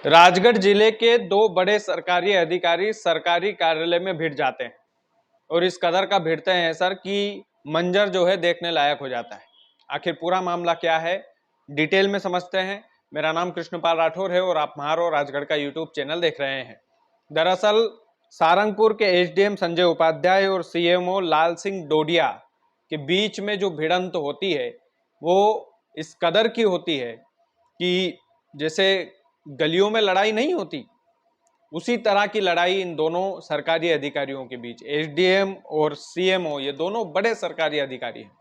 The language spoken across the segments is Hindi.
राजगढ़ जिले के दो बड़े सरकारी अधिकारी सरकारी कार्यालय में भिड़ जाते हैं और इस कदर का भिड़ते हैं सर कि मंजर जो है देखने लायक हो जाता है। आखिर पूरा मामला क्या है, डिटेल में समझते हैं। मेरा नाम कृष्णपाल राठौर है और आप म्हारो राजगढ़ का यूट्यूब चैनल देख रहे हैं। दरअसल सारंगपुर के एसडीएम संजय उपाध्याय और सीएमओ लाल सिंह डोडिया के बीच में जो भिड़ंत होती है वो इस कदर की होती है कि जैसे गलियों में लड़ाई नहीं होती, उसी तरह की लड़ाई इन दोनों सरकारी अधिकारियों के बीच, एसडीएम और सीएमओ, ये दोनों बड़े सरकारी अधिकारी हैं।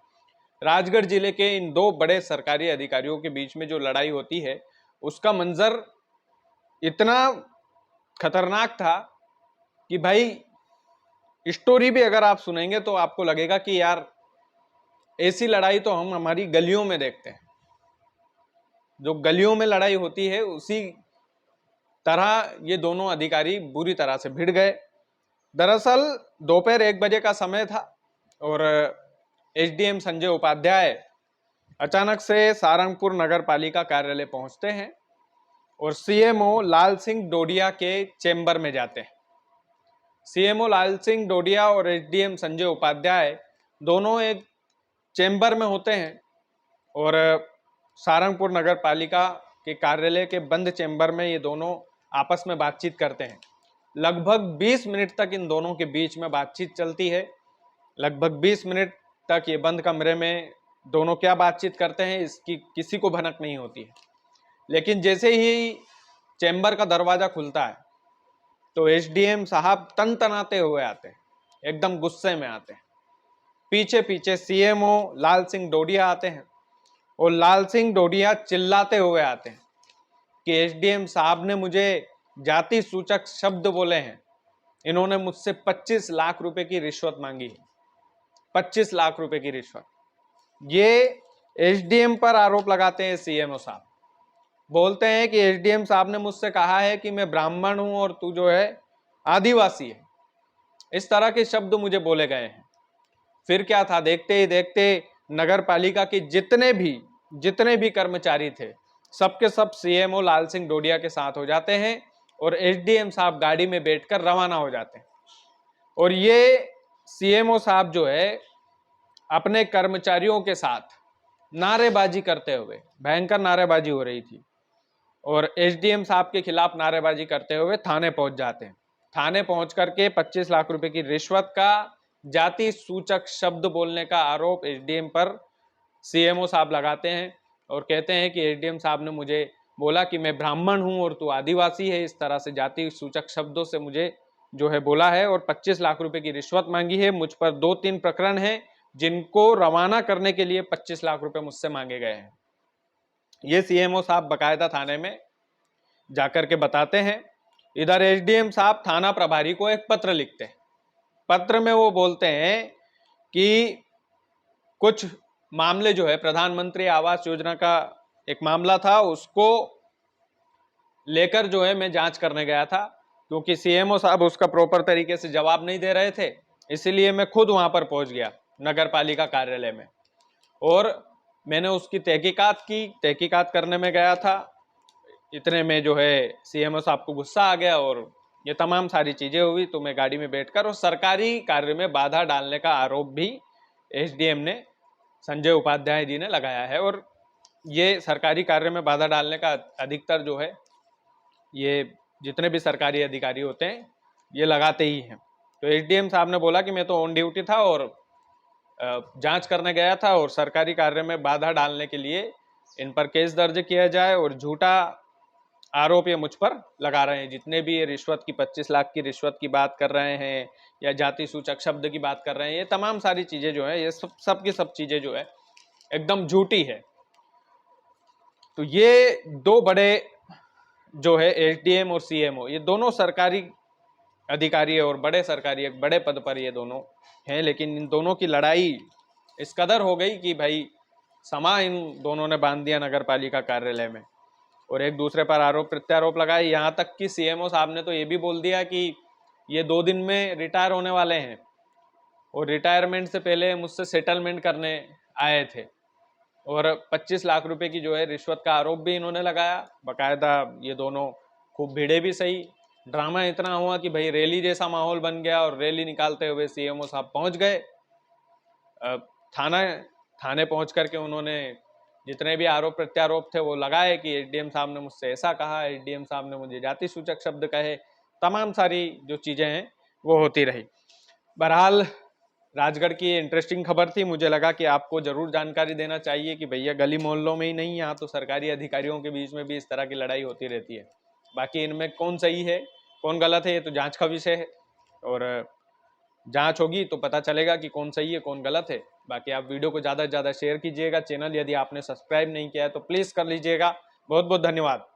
राजगढ़ जिले के इन दो बड़े सरकारी अधिकारियों के बीच में जो लड़ाई होती है उसका मंजर इतना खतरनाक था कि भाई स्टोरी भी अगर आप सुनेंगे तो आपको लगेगा कि यार ऐसी लड़ाई तो हम हमारी गलियों में देखते हैं। जो गलियों में लड़ाई होती है उसी तरह ये दोनों अधिकारी बुरी तरह से भिड़ गए। दरअसल दोपहर 1 बजे का समय था और एसडीएम संजय उपाध्याय अचानक से सारंगपुर नगर पालिका कार्यालय पहुंचते हैं और सीएमओ लाल सिंह डोडिया के चेंबर में जाते हैं। सीएमओ लाल सिंह डोडिया और एसडीएम संजय उपाध्याय दोनों एक चेंबर में होते हैं और सारंगपुर नगर पालिका के कार्यालय के बंद चेंबर में ये दोनों आपस में बातचीत करते हैं। लगभग 20 मिनट तक इन दोनों के बीच में बातचीत चलती है। लगभग 20 मिनट तक ये बंद कमरे में दोनों क्या बातचीत करते हैं इसकी किसी को भनक नहीं होती है। लेकिन जैसे ही चेंबर का दरवाजा खुलता है तो एसडीएम साहब तनतनाते हुए आते हैं, एकदम गुस्से में आते हैं। पीछे पीछे सीएमओ लाल सिंह डोडिया आते हैं और लाल सिंह डोडिया चिल्लाते हुए आते हैं कि एसडीएम साहब ने मुझे जाति सूचक शब्द बोले हैं, इन्होंने मुझसे 25 लाख रुपए की रिश्वत मांगी है। 25 लाख रुपए की रिश्वत, ये एसडीएम पर आरोप लगाते हैं सीएमओ साहब। बोलते हैं कि एसडीएम साहब ने मुझसे कहा है कि मैं ब्राह्मण हूं और तू जो है आदिवासी है। इस तरह के शब्द मुझे बोले गए हैं। फिर क्या था, देखते ही देखते नगर पालिका के जितने भी कर्मचारी थे सबके सब सीएमओ लाल सिंह डोडिया के साथ हो जाते हैं और एसडीएम साहब गाड़ी में बैठकर रवाना हो जाते हैं। और ये सीएमओ साहब जो है अपने कर्मचारियों के साथ नारेबाजी करते हुए, भयंकर नारेबाजी हो रही थी, और एसडीएम साहब के खिलाफ नारेबाजी करते हुए थाने पहुंच जाते हैं। थाने पहुंच करके 25 लाख रुपए की रिश्वत का जाति सूचक शब्द बोलने का आरोप एसडीएम पर सीएमओ साहब लगाते हैं और कहते हैं कि एसडीएम साहब ने मुझे बोला कि मैं ब्राह्मण हूं और तू आदिवासी है, इस तरह से जाति सूचक शब्दों से मुझे जो है बोला है और 25 लाख रुपए की रिश्वत मांगी है। मुझ पर 2-3 प्रकरण हैं जिनको रवाना करने के लिए 25 लाख रुपए मुझसे मांगे गए हैं। ये सीएमओ साहब बकायदा थाने में जाकर के बताते हैं। इधर एसडीएम साहब थाना प्रभारी को एक पत्र लिखते हैं। पत्र में वो बोलते हैं कि कुछ मामले जो है, प्रधानमंत्री आवास योजना का एक मामला था, उसको लेकर जो है मैं जांच करने गया था, क्योंकि सीएमओ साहब उसका प्रॉपर तरीके से जवाब नहीं दे रहे थे, इसीलिए मैं खुद वहां पर पहुंच गया नगर पालिका कार्यालय में और मैंने उसकी तहकीकात करने में गया था। इतने में जो है सीएमओ साहब को गुस्सा आ गया और ये तमाम सारी चीजें हुई, तो मैं गाड़ी में बैठकर, और सरकारी कार्य में बाधा डालने का आरोप भी एसडीएम ने, संजय उपाध्याय जी ने लगाया है। और ये सरकारी कार्य में बाधा डालने का अधिकतर जो है ये जितने भी सरकारी अधिकारी होते हैं ये लगाते ही हैं। तो एसडीएम साहब ने बोला कि मैं तो ऑन ड्यूटी था और जांच करने गया था और सरकारी कार्य में बाधा डालने के लिए इन पर केस दर्ज किया जाए और झूठा आरोप ये मुझ पर लगा रहे हैं। जितने भी ये रिश्वत की 25 लाख की रिश्वत की बात कर रहे हैं या जाति सूचक शब्द की बात कर रहे हैं, ये तमाम सारी चीजें जो है ये सब की सब चीजें जो है एकदम झूठी है। तो ये दो बड़े जो है एसडीएम और सीएमओ, ये दोनों सरकारी अधिकारी और बड़े सरकारी एक बड़े पद पर ये दोनों हैं, लेकिन इन दोनों की लड़ाई इस कदर हो गई कि भाई समा इन दोनों ने बांध दिया नगर पालिका कार्यालय में और एक दूसरे पर आरोप प्रत्यारोप लगाए। यहाँ तक कि सीएमओ साहब ने तो ये भी बोल दिया कि ये 2 दिन में रिटायर होने वाले हैं और रिटायरमेंट से पहले मुझसे सेटलमेंट करने आए थे, और 25 लाख रुपए की जो है रिश्वत का आरोप भी इन्होंने लगाया। बाकायदा ये दोनों खूब भिड़े भी सही, ड्रामा इतना हुआ कि भाई रैली जैसा माहौल बन गया और रैली निकालते हुए सीएमओ साहब पहुंच गए थाने पहुंच करके उन्होंने जितने भी आरोप प्रत्यारोप थे वो लगाए कि एसडीएम साहब ने मुझसे ऐसा कहा, एसडीएम साहब ने मुझे जाति सूचक शब्द कहे, तमाम सारी जो चीजें हैं वो होती रही। बहरहाल राजगढ़ की इंटरेस्टिंग खबर थी, मुझे लगा कि आपको जरूर जानकारी देना चाहिए कि भैया गली मोहल्लों में ही नहीं, यहाँ तो सरकारी अधिकारियों के बीच में भी इस तरह की लड़ाई होती रहती है। बाकी इनमें कौन सही है कौन गलत है ये तो जांच का विषय है, और जांच होगी तो पता चलेगा कि कौन सही है कौन गलत है। बाकी आप वीडियो को ज़्यादा से ज़्यादा शेयर कीजिएगा, चैनल यदि आपने सब्सक्राइब नहीं किया है तो प्लीज़ कर लीजिएगा। बहुत बहुत धन्यवाद।